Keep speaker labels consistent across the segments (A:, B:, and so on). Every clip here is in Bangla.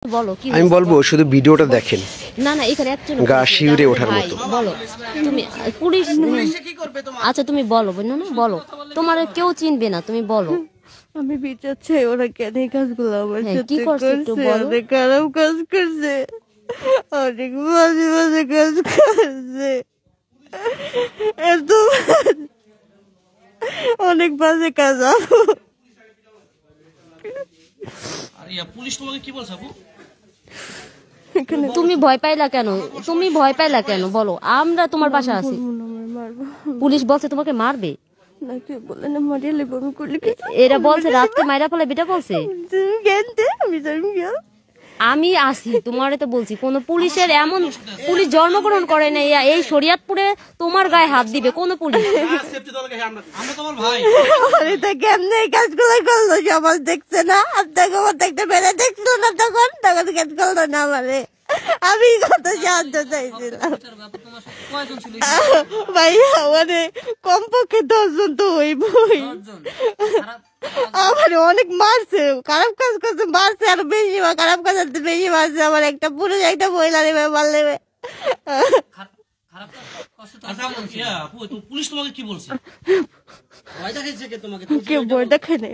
A: বলো কি
B: আমি বলবো শুধু ভিডিওটা দেখেন।
A: না না এখানে একজন
B: গা শিউরে ওঠার মতো।
A: বলো তুমি পুলিশ আচ্ছা তুমি বলো না না বলো তোমার কেউ চিনবে না তুমি বলো।
C: আমি বিচার চাই ওরা কেন এই কাজগুলো আমার সাথে
A: করছে একটু বলো।
C: অনেক খারাপ কাজ করছে, অনেক বাজে বাজে কাজ করছে, এত অনেক বাজে কাজ।
D: পুলিশ তোমাকে কি বলছে আপু?
A: তুমি ভয় পাইলা কেন? তুমি ভয় পাইলা কেন বলো? আমরা তোমার পাশে আছি। পুলিশ বলছে তোমাকে মারবে। এরা বলছে রাত্রে মাইরা ফেলে বেটা বলছে। আমি আসি তোমারে তো বলছি কোন পুলিশের এমন পুলিশ জন্মগ্রহণ করে নাই এই শরীয়তপুরে তোমার গায়ে হাত দিবে কোন পুলিশ?
C: কাজগুলো করলো সমাজ দেখছে না, আপনাকে দেখতে পেরে দেখলো না, তখন তখন কেন করলো না মানে আমি কত জানতে চাইছিলাম। ভাইয়া মানে কমপক্ষে 10 জন তো হইবই। আমার অনেক মারছে, খারাপ কাজ করছে, মারছে আরো বেশি, খারাপ কাজ বেশি মারছে। আমার একটা পুরুষ একটা মহিলা নেবে মাল নেবে।
D: পুলিশ তোমাকে কি বলছে?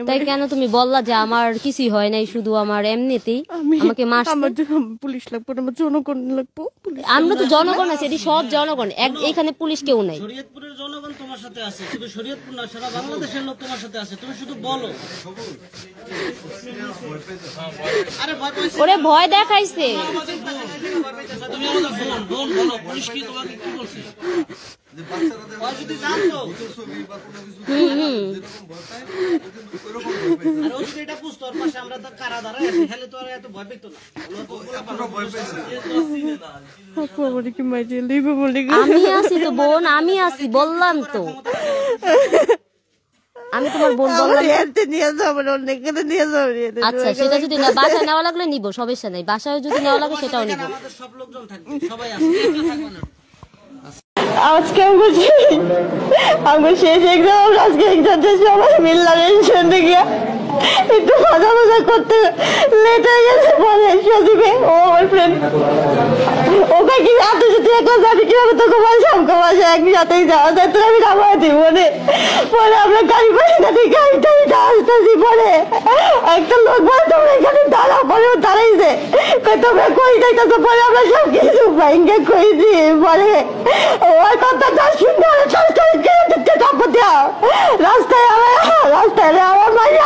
A: তাই কেন তুমি বললা যে আমার কিছুই হয় নাই, শুধু আমার এমনিতেই আমাকে মারছে?
C: আমার পুলিশ লাগবে, আমার জনগণ লাগবে।
A: আমরা তো জনগণ আছি, এটি সব জনগণ, এখানে পুলিশ কেউ নাই।
D: শরীয়তপুরের জনগণ তোমার সাথে আছে, শুধু শরীয়তপুর না সারা বাংলাদেশের লোক তোমার সাথে আছে, তুমি শুধু বলো।
A: ওরে ভয় দেখাইছে।
D: তুমি আমাদের বোন বলো, পুলিশ কি তোমাকে কি বলছে?
A: আমি আছি তো বোন, আমি আছি বললাম তো, আমি তোমার বোন বললাম। আচ্ছা সেটা যদি না বাসায় নেওয়া লাগলে নিব, সমস্যা নাই। বাসায় যদি নেওয়া লাগে সেটাও নিব।
D: সব লোকজন থাকবে, সবাই আছে।
C: আজকে আমার শেষ এক্সাম, আজকে এক্সামটা সবাই মিললাম শুনতে গিয়া একটু মজা মজা করতে লেট হয়ে গেছে। পরে সজীবে ও আমার ফ্রেন্ড ওকে কি আপনি যদি একলা যাবি কিভাবে তোকে বাসা আমাকে বাসা একসাথেই যাওয়া যায়, তো আমি নামাইছি মনে। পরে আমরা গাড়ি পাই না, গাড়িটা আসতেছি। পরে একটা লোক বলে তোমরা এখানে দাঁড়াও, পরে ও দাঁড়াইছে, তোমরা কই যাইতেছো? পরে আমরা সব কিছু ভাইঙ্গে কইছি। পরে ওর কথাটা শুনে রাস্তায় আমার মাঝে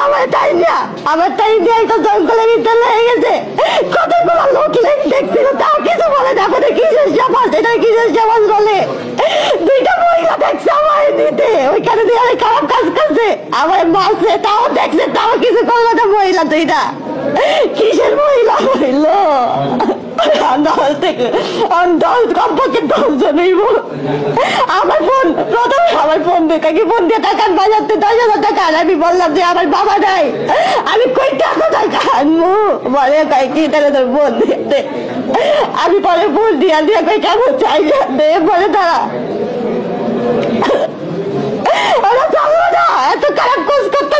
C: আমার টাইম দিয়ে একটা জঙ্গলের ভিতরে লেগে গেছে। কতগুলো লোক দেখছিল, তাও কিছু বলে না। কিসের সমাজ এটা, কিসের সমাজ বলে? 2টা মহিলা দেখছে আমার নিতে, ওইখানে দিয়ে অনেক খারাপ কাজ করছে, আমার মারছে, তাও দেখছে, তাও কিছু করলো না। মহিলা 2টা কিসের মহিলা হইল? কমপক্ষে 10 জন হইব। আমার বোন প্রথমে আমার বোন দিয়ে ফোন দিয়ে টাকা বাজাতে 10,000 টাকা। আমি বললাম যে আমার বাবা নাই, আমি কই টাকা আনবো? বলে কি তাহলে তোর বোন দিতে। আমি পরে বোন দিয়া কই কেমন চাই বলে তারা এত খারাপ কাজ করতে